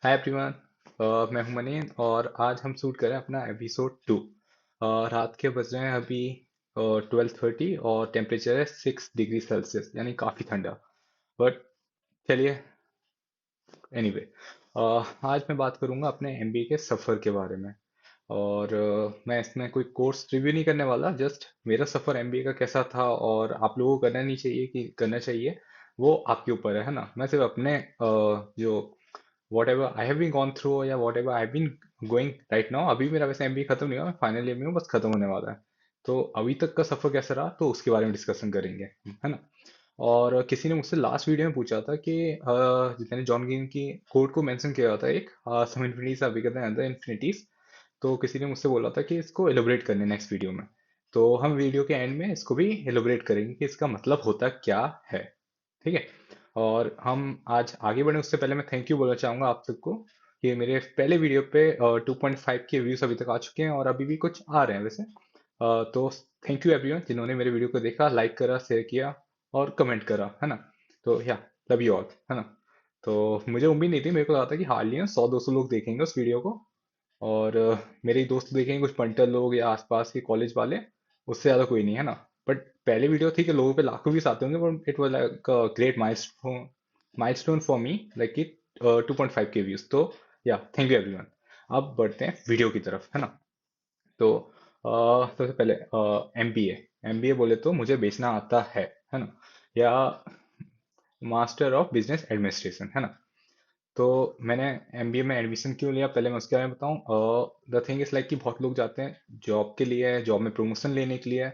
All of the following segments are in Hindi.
Hi everyone. मैं हूं मनीन और आज हम शूट कर रहे हैं अपना एपिसोड 2। रात के बज रहे हैं अभी 12:30 और टेम्परेचर है 6 डिग्री सेल्सियस, यानी काफ़ी ठंडा। बट चलिए, एनीवे, आज मैं बात करूंगा अपने एमबीए के सफ़र के बारे में। और मैं इसमें कोई कोर्स रिव्यू नहीं करने वाला, जस्ट मेरा सफ़र एमबीए का कैसा था और आप लोगों को करना नहीं चाहिए कि करना चाहिए, वो आपके ऊपर है ना। मैं सिर्फ अपने जो whatever I have been gone through या whatever I have been going right now, अभी मेरा वैसे एमबीए खत्म नहीं हुआ, मैं फाइनल ईयर में हूँ, बस खत्म होने वाला है। तो अभी तक का सफर कैसा रहा, तो उसके बारे में डिस्कशन करेंगे, है ना। और किसी ने मुझसे लास्ट वीडियो में पूछा था कि मैंने जॉन ग्रीन की कोट को मेंशन किया था, एक some infinities are bigger than other infinities. तो किसी ने मुझसे बोला था कि इसको एलोबरेट करने नेक्स्ट वीडियो में। तो हम वीडियो के एंड में इसको भी एलोबरेट करेंगे कि इसका मतलब होता क्या है। ठीक है। और हम आज आगे बढ़े उससे पहले मैं थैंक यू बोलना चाहूंगा आप सबको कि मेरे पहले वीडियो पे 2.5 के व्यूज अभी तक आ चुके हैं और अभी भी कुछ आ रहे हैं वैसे। तो थैंक यू एवरीवन जिन्होंने मेरे वीडियो को देखा, लाइक करा, शेयर किया और कमेंट करा, है ना। तो या लव यू ऑल, है ना। तो मुझे उम्मीद नहीं थी, मेरे को लगा था कि हार्डली 100-200 लोग देखेंगे उस वीडियो को। और मेरे ही दोस्त देखेंगे, कुछ पंटर लोग या आसपास के कॉलेज वाले, उससे ज्यादा कोई नहीं, है ना। बट पहले वीडियो थी कि लोगों पे लाखों व्यूज आते होंगे, but it was like great milestone for me, like it 2.5 के व्यूज। तो या थैंक यू एवरीवन। अब बढ़ते हैं वीडियो की तरफ, है ना। तो सबसे पहले एमबीए। एमबीए बोले तो मुझे बेचना आता है ना। या मास्टर ऑफ बिजनेस एडमिनिस्ट्रेशन, है ना। तो मैंने एमबीए में एडमिशन क्यों लिया, पहले मैं उसके बारे में बताऊं। द थिंग इज लाइक कि बहुत लोग जाते हैं जॉब के लिए, जॉब में प्रमोशन लेने के लिए,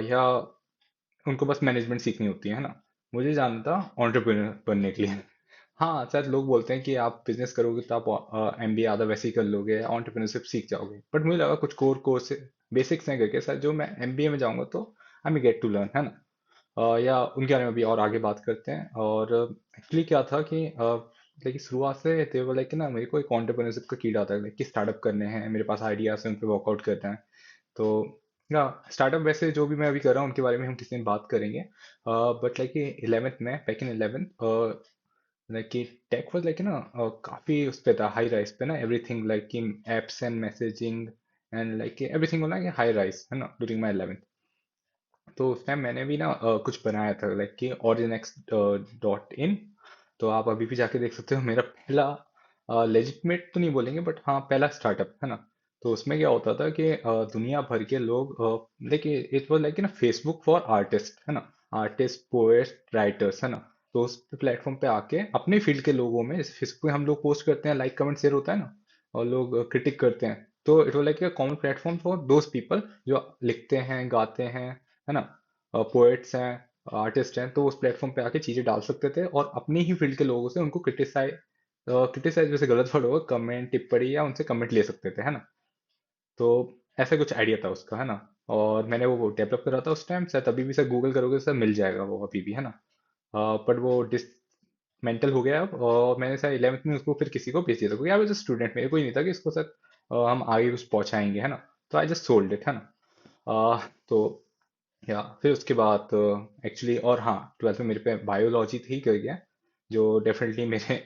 या उनको बस मैनेजमेंट सीखनी होती है ना। मुझे जाना था एंटरप्रेन्योर बनने के लिए। हाँ, शायद लोग बोलते हैं कि आप बिजनेस करोगे तो आप एमबीए आधा वैसे ही कर लोगे, एंटरप्रेन्योरशिप सीख जाओगे, बट मुझे लगा कुछ कोर कोर्स बेसिक्स हैं करके शायद जो मैं एमबीए में जाऊंगा तो आई मी गेट टू लर्न, है ना। या उनके बारे में भी और आगे बात करते हैं। और एक्चुअली क्या था कि लाइक शुरुआत से थे वो, लाइक ना मेरे को एक एंटरप्रेन्योरशिप का कीड़ा था, लाइक कि स्टार्टअप करने हैं, मेरे पास आइडियाज हैं, उन पर वर्कआउट करना है। तो या स्टार्टअप वैसे जो भी मैं अभी कर रहा हूँ उनके बारे में हम किसी दिन बात करेंगे। बट लाइक 11th में, बैक इन 11th, लाइक कि टेक वाज लाइक ना काफी उस पे था, हाई राइज पे ना, एवरीथिंग लाइक कि apps and messaging and like everything वाला कि हाई राइज, है ना, ड्यूरिंग माई 11th। तो उस टाइम मैंने भी ना कुछ बनाया था, लाइक कि originax.in। तो आप अभी भी जाके देख सकते हो, मेरा पहला लेजिटमेट तो नहीं बोलेंगे बट हाँ पहला स्टार्टअप, है ना। तो उसमें क्या होता था कि दुनिया भर के लोग, देखिए इट वाज लाइक ना फेसबुक फॉर आर्टिस्ट, है ना। आर्टिस्ट, पोएट, राइटर्स, है ना। तो उस प्लेटफॉर्म पे आके अपने फील्ड के लोगों में, जैसे फेसबुक पे हम लोग पोस्ट करते हैं, लाइक कमेंट शेयर होता है ना, और लोग क्रिटिक करते हैं। तो it was like a common platform for those people जो लिखते हैं, गाते हैं, है ना, पोएट्स हैं, आर्टिस्ट हैं। तो उस प्लेटफॉर्म पे आके चीजें डाल सकते थे और अपनी ही फील्ड के लोगों से उनको क्रिटिसाइज वैसे गलत वर्ड होगा, कमेंट, टिप्पणी, या उनसे कमेंट ले सकते थे, है ना। तो ऐसा कुछ आइडिया था उसका, है ना। और मैंने वो डेवलप करा था उस टाइम, शायद अभी भी सर गूगल करोगे तो सर मिल जाएगा वो अभी भी, है ना। बट वो डिसमेंटल हो गया अब, और मैंने शायद 11th में उसको फिर किसी को बेच दिया था, क्योंकि आई वाज अ स्टूडेंट, मेरे को ही नहीं था कि इसको सर हम आगे कुछ पहुंचाएंगे, है ना। तो आई जस्ट सोल्ड इट, है ना। तो या फिर उसके बाद एक्चुअली, और हाँ, 12th में मेरे पे बायोलॉजी थी कर गया, जो डेफिनेटली मेरे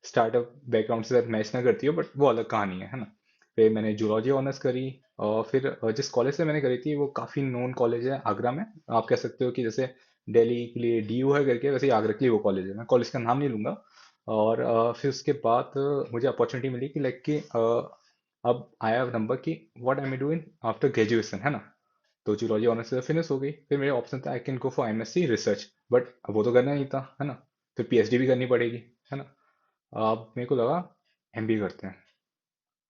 स्टार्टअप बैकग्राउंड से मैच ना करती हो, बट वो अलग कहानी है ना। फिर मैंने जूलॉजी ऑनर्स करी। और फिर जिस कॉलेज से मैंने करी थी वो काफ़ी नोन कॉलेज है आगरा में। आप कह सकते हो कि जैसे दिल्ली के लिए डीयू है करके, वैसे ही आगरा के लिए वो कॉलेज है, मैं कॉलेज का नाम नहीं लूंगा। और फिर उसके बाद मुझे अपॉर्चुनिटी मिली कि लाइक कि अब आया नंबर कि what I am doing after graduation, है ना। तो जूलॉजी ऑनर्स से फिनिश हो गई, फिर मेरे ऑप्शन था I can go for MSc research, but वो तो करना नहीं था, है ना। फिर पीएचडी भी करनी पड़ेगी, है ना। अब मेरे को लगा एमबीए करते हैं,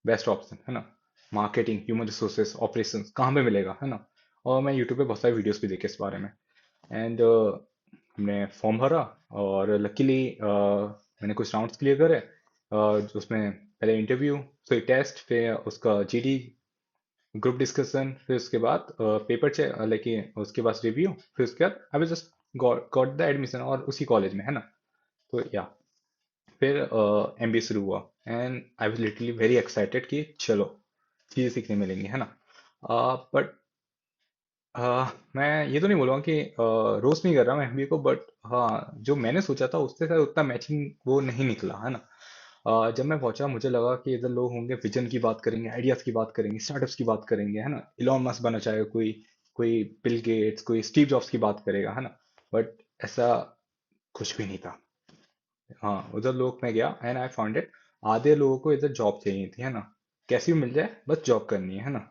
बेस्ट ऑप्शन, है ना। मार्केटिंग, ह्यूमन रिसोर्सेज, ऑपरेशंस कहाँ पे मिलेगा, है ना। और मैं यूट्यूब पे बहुत सारे वीडियोस भी देखे इस बारे में। एंड हमने फॉर्म भरा और लकीली मैंने कुछ राउंड्स क्लियर करे, जो उसमें पहले इंटरव्यू, फिर टेस्ट, फिर उसका जीडी, ग्रुप डिस्कशन, फिर उसके बाद पेपर चेक, लाइक उसके बाद रिव्यू, फिर उसके बाद I just got the admission और उसी कॉलेज में, है ना। तो या फिर एमबीए शुरू हुआ and I was literally very excited कि चलो चीज़ें सीखने मिलेंगी, है ना। बट मैं ये तो नहीं बोलूँगा कि रोस्ट नहीं कर रहा हूँ एमबीए को, बट हाँ जो मैंने सोचा था उससे शायद उतना मैचिंग वो नहीं निकला, है ना। जब मैं पहुंचा मुझे लगा कि इधर लोग होंगे विजन की बात करेंगे, आइडियाज की बात करेंगे, स्टार्टअप्स की बात करेंगे, है ना, इलॉन मस्क बनना चाहेगा कोई, कोई बिल गेट्स, कोई स्टीव जॉब्स की बात करेगा, है ना। बट ऐसा कुछ भी नहीं था। हाँ, उधर लोग मैं गया एंड आई फाउंड इट, आधे लोगों को इधर जॉब चाहिए थी, है ना, कैसी भी मिल जाए बस जॉब करनी है ना।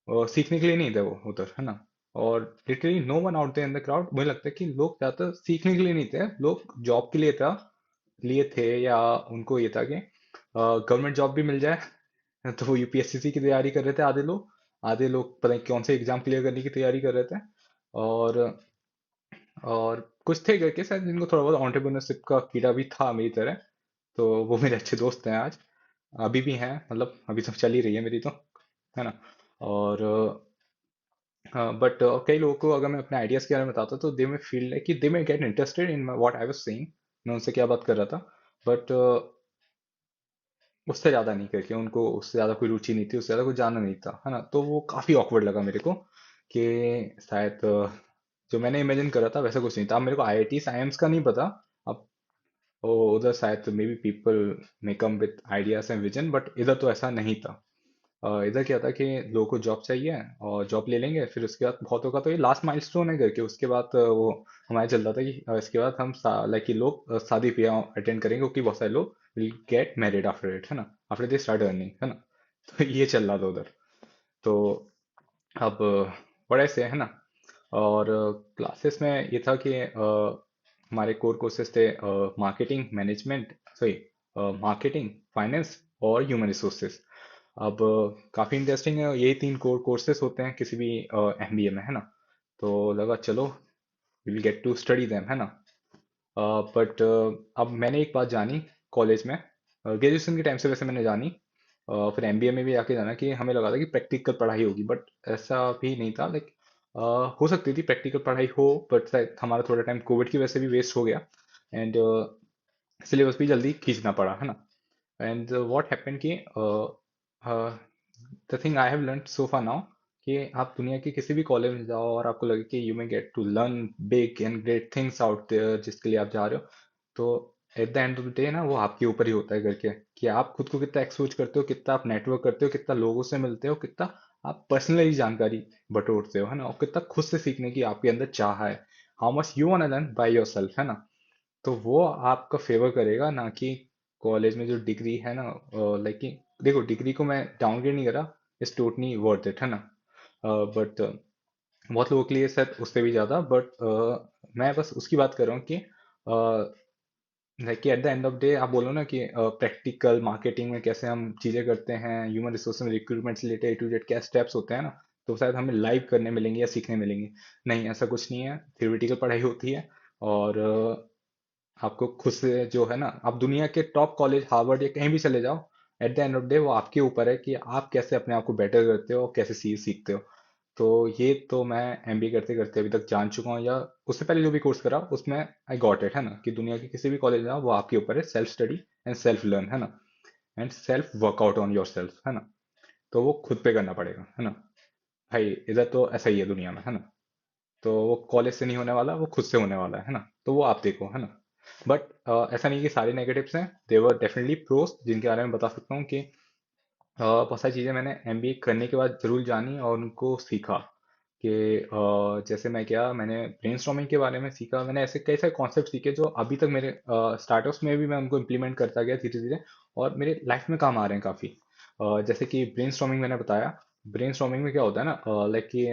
और सीखने के लिए नहीं थे वो उधर, है ना। और literally no one out there in the crowd, मुझे लगता है कि लोग ज्यादातर सीखने के लिए नहीं थे, लोग जॉब के लिए थे, या उनको ये था कि गवर्नमेंट जॉब भी मिल जाए। तो वो यूपीएससी की तैयारी कर रहे थे आधे लोग, आधे लोग पता नहीं कौन से एग्जाम क्लियर करने की तैयारी कर रहे थे। और और कुछ थे करके शायद जिनको थोड़ा बहुत एंटरप्रेन्योरशिप का कीड़ा भी था मेरी तरह। तो वो मेरे अच्छे दोस्त हैं आज, अभी भी हैं, मतलब अभी तो चल ही रही है मेरी तो, है ना। और बट कई लोगों को अगर मैं अपने आइडियाज के बारे में बताता तो दे में फील लाइक कि दे में get interested in what I was saying, मैं उनसे क्या बात कर रहा था। बट उससे ज्यादा नहीं, करके उनको उससे ज्यादा कोई रुचि नहीं थी, उससे ज्यादा कुछ जानना नहीं था, है ना। तो वो काफी ऑकवर्ड लगा मेरे को कि शायद जो मैंने इमेजिन करा था वैसा कुछ नहीं था। अब मेरे को आईआईटी साइंस का नहीं पता, अब वो उधर शायद may be people may come with ideas and vision, but इधर तो ऐसा नहीं था। इधर क्या था कि लोगों को जॉब चाहिए और जॉब ले लेंगे, फिर उसके बाद बहुतों का तो ये लास्ट माइलस्टोन है करके, उसके बाद वो हमारे चल रहा था कि इसके बाद हम लाइक कि लोग शादी ब्याह अटेंड करेंगे, क्योंकि बहुत सारे लोग will get married after it, है ना, आफ्टर दे स्टार्ट अर्निंग, है ना। तो ये चल रहा था उधर। तो अब बड़े से, है ना। और क्लासेस में ये था कि हमारे कोर कोर्सेज थे marketing management, sorry, marketing, finance और ह्यूमन रिसोर्सेज। अब काफ़ी इंटरेस्टिंग है, यही तीन कोर कोर्सेज होते हैं किसी भी एमबीए में, है ना। तो लगा चलो we will get to study them, है ना। बट अब मैंने एक बात जानी कॉलेज में, ग्रेजुएशन के टाइम से वैसे मैंने जानी, फिर एमबीए में भी आके जाना कि हमें लगा था कि प्रैक्टिकल पढ़ाई होगी, बट ऐसा भी नहीं था। लाइक हो सकती थी प्रैक्टिकल पढ़ाई हो, बट शायद हमारा थोड़ा टाइम कोविड की वजह से भी वेस्ट हो गया, एंड सिलेबस भी जल्दी खींचना पड़ा, है ना। एंड व्हाट हैपेंड कि the thing I have learn so far now, कि आप दुनिया के किसी भी कॉलेज में जाओ और आपको लगे कि you may get to learn big and great things out there जिसके लिए आप जा रहे हो, तो at the end of the day ना वो आपके ऊपर ही होता है करके, कि आप खुद को कितना एक्सपोज करते हो, कितना आप नेटवर्क करते हो, कितना लोगों से मिलते हो, कितना आप पर्सनली जानकारी बटोरते हो, है ना, और कितना खुद से सीखने की आपके अंदर चाह है, how much you want to learn by yourself, है ना। तो वो आपका फेवर करेगा ना कि कॉलेज में जो डिग्री है ना, लाइक कि देखो डिग्री को मैं डाउनग्रेड नहीं करा, इट्स टोटली वर्थ इट, है ना। बट बहुत लोगों के लिए शायद उससे भी ज्यादा, बट मैं बस उसकी बात कर रहा हूँ कि लाइक कि eight the end of day आप बोलो ना कि प्रैक्टिकल मार्केटिंग में कैसे हम चीजें करते हैं, ह्यूमन रिसोर्स में रिक्रूटमेंट से रिलेटेड ए टू जेड क्या स्टेप्स होते हैं ना, तो शायद हमें लाइव करने मिलेंगे या सीखने मिलेंगे। नहीं, ऐसा कुछ नहीं है, थियोरेटिकल पढ़ाई होती है। और आपको खुद से जो है ना, आप दुनिया के टॉप कॉलेज हार्वर्ड या कहीं भी चले जाओ, eight the end of day वो आपके ऊपर है कि आप कैसे अपने आप को बेटर करते हो और कैसे सीखते हो। तो ये तो मैं एमबीए करते करते अभी तक जान चुका हूँ, या उससे पहले जो भी कोर्स करा उसमें आई गॉट इट, है ना, कि दुनिया के किसी भी कॉलेज में जाओ वो आपके ऊपर है, self study and self learn, है ना, and self workout on your self, है ना। तो वो खुद पे करना पड़ेगा, है ना। भाई इधर तो ऐसा ही है दुनिया में, है ना। तो वो कॉलेज से नहीं होने वाला, वो खुद से होने वाला है ना। तो वो आप देखो, है ना। बट ऐसा नहीं कि सारे नेगेटिव्स हैं, देवर डेफिनेटली प्रोस जिनके बारे में बता सकता हूँ कि बहुत सारी चीज़ें मैंने एमबीए करने के बाद जरूर जानी और उनको सीखा कि जैसे मैंने ब्रेनस्टॉर्मिंग के बारे में सीखा, मैंने ऐसे कई सारे कॉन्सेप्ट सीखे जो अभी तक मेरे स्टार्टअप्स में भी मैं उनको इम्प्लीमेंट करता गया धीरे धीरे, और मेरे लाइफ में काम आ रहे हैं काफ़ी। जैसे कि ब्रेनस्टॉर्मिंग मैंने बताया, ब्रेनस्टॉर्मिंग में क्या होता है ना, लाइक कि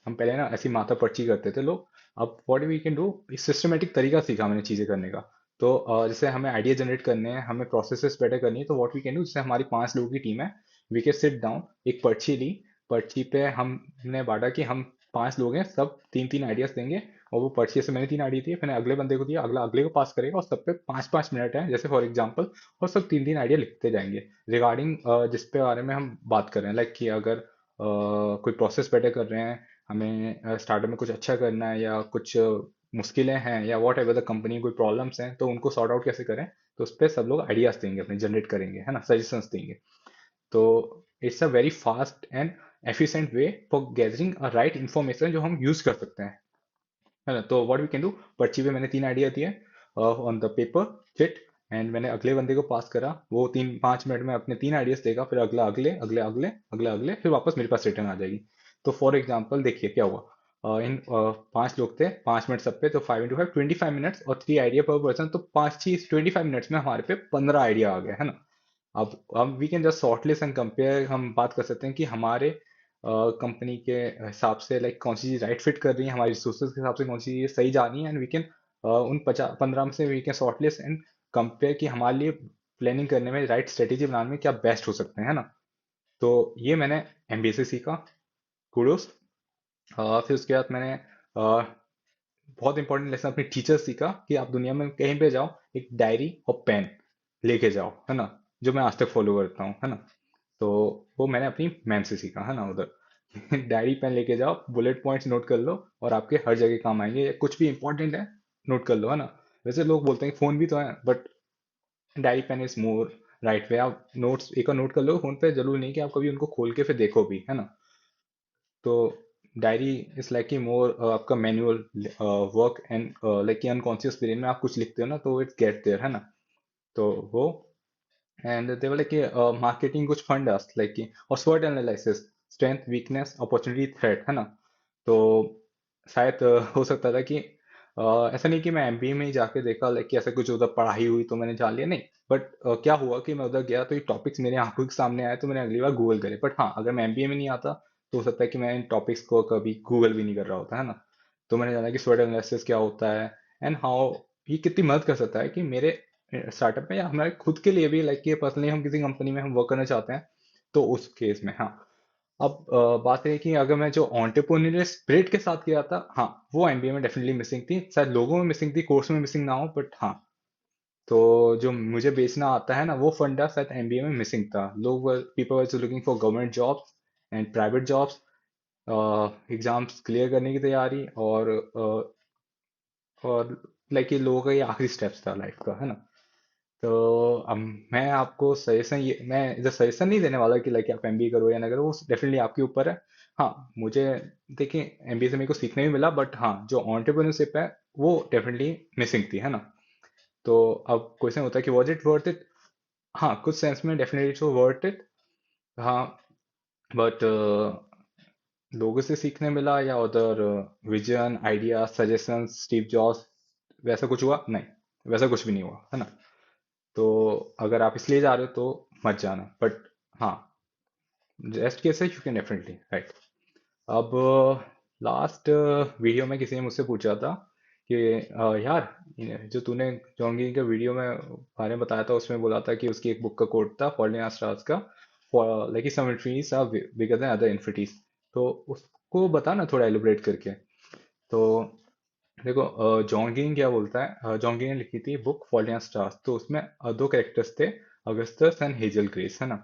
हम पहले ना ऐसी माथा पर्ची करते थे लोग, अब what we can do, systematic तरीका सीखा मैंने चीज़ें करने का। तो जैसे हमें आइडिया जनरेट करने हैं, हमें प्रोसेसेस बेटर करनी है, तो व्हाट वी कैन डू, जैसे हमारी 5 लोगों की टीम है, वी कैन सिट डाउन, एक पर्ची ली, पर्ची पे हमने बांटा कि हम 5 लोग हैं, सब तीन तीन आइडियाज देंगे, और वो पर्ची से मैंने 3 आइडिया दिए, फिर मैंने अगले बंदे को दिया, अगला अगले को पास करेगा, और सब पे 5 5 मिनट है जैसे फॉर एग्जांपल, और सब तीन तीन आइडिया लिखते जाएंगे रिगार्डिंग जिस पे बारे में हम बात कर रहे हैं, लाइक कि अगर कोई प्रोसेस बेटर कर रहे हैं, हमें स्टार्टअप में कुछ अच्छा करना है, या कुछ मुश्किलें हैं, या वॉट एवर द कंपनी कोई प्रॉब्लम्स हैं, तो उनको सॉर्ट आउट कैसे करें, तो उस पर सब लोग आइडियाज देंगे, अपने जनरेट करेंगे, है ना, सजेशंस देंगे। तो it's a very fast and efficient way for gathering a right information जो हम यूज कर सकते हैं, है ना। तो व्हाट वी कैन डू, पर्ची पे मैंने 3 आइडिया दिए on the paper, chit, and मैंने अगले बंदे को पास करा, वो 3-5 मिनट में अपने 3 आइडियाज देगा, फिर अगला अगले अगले अगले अगले अगले, फिर वापस मेरे पास रिटर्न आ जाएगी। तो फॉर एग्जाम्पल देखिए क्या हुआ। इन 5 लोग थे, 5 मिनट सब पे, तो 5 × 5 25 मिनट्स, और 3 आइडिया पर पर्सन, तो 5 चीज 25 मिनट्स में हमारे पे 15 आइडिया आ गए, है ना। अब we can just shortlist and compare, हम बात कर सकते हैं कि हमारे कंपनी के हिसाब से लाइक कौन सी चीज राइट फिट कर रही है, हमारी रिसोर्सेज के हिसाब से कौन सी चीज सही जा रही है, एंड वी कैन उन 50-15 में से we can shortlist and compare कि हमारे लिए प्लानिंग करने में, राइट स्ट्रेटेजी बनाने में क्या बेस्ट हो सकते हैं, है ना। तो ये मैंने एमबीए से सीखा, कुडोस। फिर उसके बाद मैंने बहुत इंपॉर्टेंट लेसन अपने टीचर सीखा कि आप दुनिया में कहीं पे जाओ, एक डायरी और पेन लेके जाओ, है ना, जो मैं आज तक फॉलो करता हूँ, है ना। तो वो मैंने अपनी मैम से सीखा, है ना, उधर डायरी पेन लेके जाओ, बुलेट पॉइंट्स नोट कर लो, और आपके हर जगह काम आएंगे, या कुछ भी इंपॉर्टेंट है नोट कर लो, है ना। वैसे लोग बोलते हैं फोन भी तो है, but diary pen is more right way. आप नोट्स एक और नोट कर लो फोन पे, जरूर नहीं कि आप कभी उनको खोल के फिर देखो भी, है ना। तो डायरी इज लाइक कि मोर आपका मैनुअल वर्क, एंड लाइक कि अनकॉन्शियस ब्रेन में आप कुछ लिखते हो ना, तो इट्स गेट देयर, है ना। तो वो, and they were like marketing कुछ फंडास लाइक कि, और स्वॉट analysis, strength weakness opportunity threat, है ना। तो शायद हो सकता था कि ऐसा नहीं कि मैं एमबीए में ही जाके देखा लाइक कि ऐसा कुछ उधर पढ़ाई हुई तो मैंने जान लिया, नहीं। बट क्या हुआ कि मैं उधर गया तो ये टॉपिक्स मेरे आंखों के सामने आए, तो मैंने अगली बार गूगल करे। बट हाँ, अगर मैं एमबीए में नहीं आता तो हो सकता है कि मैं इन टॉपिक्स को कभी गूगल भी नहीं कर रहा होता, है ना। तो मैंने जाना कि स्वॉट एनालिसिस क्या होता है, एंड हाउ ये कितनी मदद कर सकता है कि मेरे स्टार्टअप में, या हमारे खुद के लिए भी, लाइक कि पर्सनली हम किसी कंपनी में हम वर्क करना चाहते हैं, तो उस केस में हाँ। अब बात है कि अगर मैं जो एंटरप्रेन्योरियल स्पिरिट के साथ किया था, हाँ, वो एमबीए में डेफिनेटली मिसिंग थी, शायद लोगों में मिसिंग थी, कोर्स में मिसिंग ना हो, बट हाँ। तो जो मुझे बेचना आता है ना, वो फंडा शायद एमबीए में मिसिंग था। लोग people were looking for government jobs and private jobs, exams clear करने की तैयारी, और लाइक ये लोगों का ये आखिरी स्टेप्स था लाइफ का, है ना। तो अब मैं आपको सजेशन, ये मैं इधर सजेशन नहीं देने वाला कि लाइक आप एमबीए करो या ना करो, वो डेफिनेटली आपके ऊपर है। हाँ, मुझे, देखिए, एमबीए से मेरे को सीखने भी मिला, बट हाँ, जो एंटरप्रेन्योरशिप है वो डेफिनेटली मिसिंग थी, है ना। तो अब क्वेश्चन होता है कि वॉज इट वर्थ इट। हाँ, कुछ सेंस में डेफिनेटली इट्स वर्थ इट। हाँ, बट लोगों से सीखने मिला, या उधर vision, idea, suggestion, Steve jobs, वैसा कुछ हुआ नहीं, वैसा कुछ भी नहीं हुआ, है ना। तो अगर आप इसलिए जा रहे हो तो मत जाना, बट हाँ, रेस्ट केस है, यू कैन डेफिनेटली राइट। अब लास्ट वीडियो में किसी ने मुझसे पूछा था कि यार, जो तूने जॉन्गी के वीडियो में बारे में बताया था, उसमें बोला था कि उसकी एक बुक का कोट था, फॉल्डिंग स्टार्स का, like some infinities are bigger than other infinities. तो उसको बता ना थोड़ा एलिब्रेट करके। तो देखो, जॉन ग्रीन क्या बोलता है, जॉन ग्रीन ने लिखी थी बुक फॉल्ट इन स्टार्स, तो उसमें दो कैरेक्टर्स थे, अगस्टस एंड हेजल ग्रेस, है ना।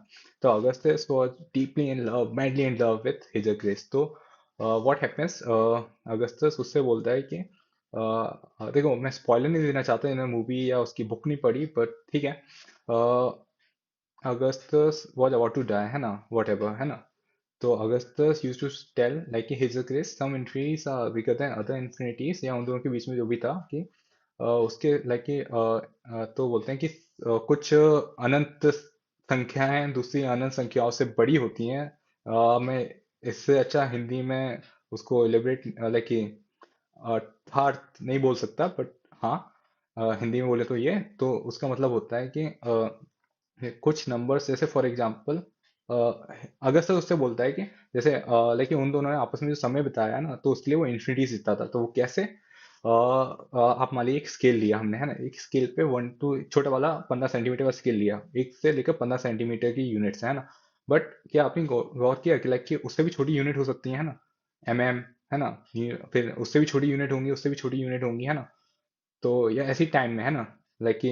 तो Augustus was deeply in love, madly in love with hazel grace. तो व्हाट हैपेंस, अगस्टस उससे बोलता है कि देखो, मैं स्पॉइलर नहीं देना चाहता, इन्हें मूवी या उसकी बुक नहीं पढ़ी, बट ठीक है। Augustus was about to die, है ना, वट एवर, है ना। तो Augustus used to tell like his grace some infinities are bigger than other infinities, या उन दोनों के बीच में जो भी था कि उसके लाइक कि तो बोलते हैं कि कुछ अनंत संख्याएं दूसरी अनंत संख्याओं से बड़ी होती हैं। मैं इससे अच्छा हिंदी में उसको एलिब्रेट लाइक कि अर्थार्थ नहीं बोल सकता, बट हाँ, हिंदी में बोले तो ये, तो उसका मतलब होता है कि कुछ नंबर्स, जैसे फॉर एग्जांपल अगर सर उससे बोलता है कि जैसे लेकिन उन दोनों ने आपस में जो समय बिताया ना, तो उसके लिए वो इन्फिनिटी जीता था। तो वो कैसे, आप मान लीजिए एक स्केल लिया हमने, है ना, एक स्केल पे 1 to, छोटा वाला 15 सेंटीमीटर का स्केल लिया, 1 से लेकर 15 सेंटीमीटर की यूनिट्स है ना। बट क्या आपने गौर किया कि लाइक कि उससे भी छोटी यूनिट हो सकती है ना, एमएम, है ना। फिर उससे भी छोटी यूनिट होंगी, उससे भी छोटी यूनिट होंगी, है ना। तो यह ऐसी टाइम में है ना, लाइक कि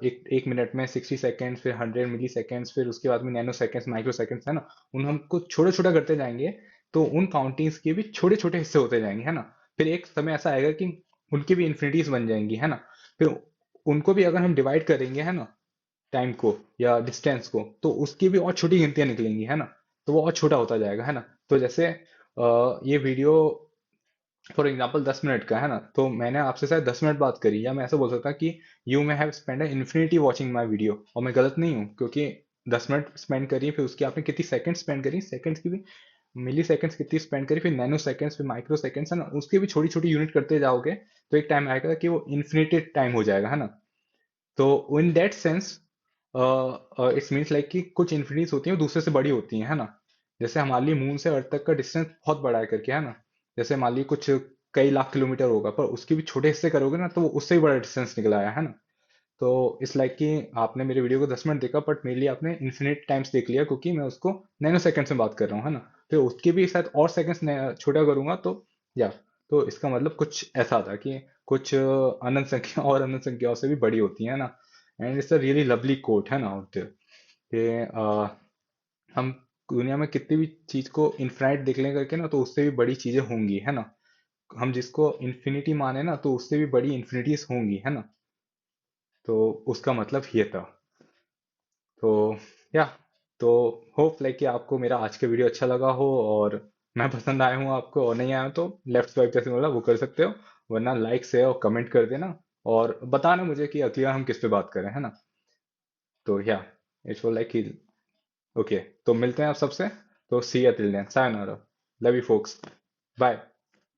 एक एक मिनट में 60 सेकेंड्स, फिर 100 मिली सेकेंड्स, फिर उसके बाद में नैनो सेकेंड्स, माइक्रो सेकेंड्स, है ना। उन हमको छोटा छोटा करते जाएंगे, तो उन काउंटिंग्स के भी छोटे छोटे हिस्से होते जाएंगे, है ना। फिर एक समय ऐसा आएगा कि उनकी भी इन्फिनिटीज बन जाएंगी, है ना। फिर उनको भी अगर हम डिवाइड करेंगे, है ना, टाइम को या डिस्टेंस को, तो उसकी भी और छोटी गिनतियां निकलेंगी, है ना। तो वो और छोटा होता जाएगा, है ना। तो जैसे ये वीडियो फॉर एग्जाम्पल 10 मिनट का है ना, तो मैंने आपसे शायद 10 मिनट बात करी, या मैं ऐसा बोल सकता कि you may have spend infinity watching my video, और मैं गलत नहीं हूँ, क्योंकि 10 मिनट स्पेंड करी, फिर उसकी आपने कितनी सेकंड स्पेंड करी, सेकंड्स की भी, मिली सेकंड्स कितनी स्पेंड करी, फिर नैनो सेकंड्स, फिर माइक्रो सेकंड्स, है ना, उसकी भी छोटी छोटी यूनिट करते जाओगे, तो एक टाइम आएगा कि वो इन्फिनिटी टाइम हो जाएगा, है ना। तो in that sense it's means like कि कुछ इन्फिनिटीज होती हैं वो दूसरे से बड़ी होती हैं, है ना। जैसे हमारे लिए मून से अर्थ तक का डिस्टेंस बहुत बड़ा है करके, है ना। जैसे मान लीजिए कुछ कई लाख किलोमीटर होगा, पर उसके भी छोटे हिस्से करोगे ना, तो वो उससे भी बड़ा डिस्टेंस निकल आया, है ना। तो इस लाइक कि आपने मेरे वीडियो को 10 मिनट देखा, बट मेरे लिए आपने इन्फिनिट टाइम्स देख लिया, क्योंकि मैं उसको नैनो सेकंड में बात कर रहा हूँ, है ना। फिर उसके भी शायद और सेकंड्स छोटा करूंगा, तो या तो इसका मतलब कुछ ऐसा था कि कुछ अनंत संख्या और अनंत संख्याओं से भी बड़ी होती है ना। And it's a really lovely quote, है ना, आउट देयर, कि हम दुनिया में कितनी भी चीज को इनफाइनाइट देख लें करके ना, तो उससे भी बड़ी चीजें होंगी, है ना। हम जिसको इन्फिनिटी माने ना, तो उससे भी बड़ी इन्फिनिटीज होंगी, है ना। तो उसका मतलब ये था। तो या तो होप लाइक कि आपको मेरा आज का वीडियो अच्छा लगा हो, और मैं पसंद आया हूँ आपको, और नहीं आया तो लेफ्ट स्वाइप जैसे बोला वो कर सकते हो, वरना लाइक शेयर और कमेंट कर देना, और बताना मुझे कि अगली बार हम किस पे बात करें, है ना। तो या इट्स लाइक कि ओके, तो मिलते हैं आप सबसे। तो see ya till then, sayonara, love you folks, bye.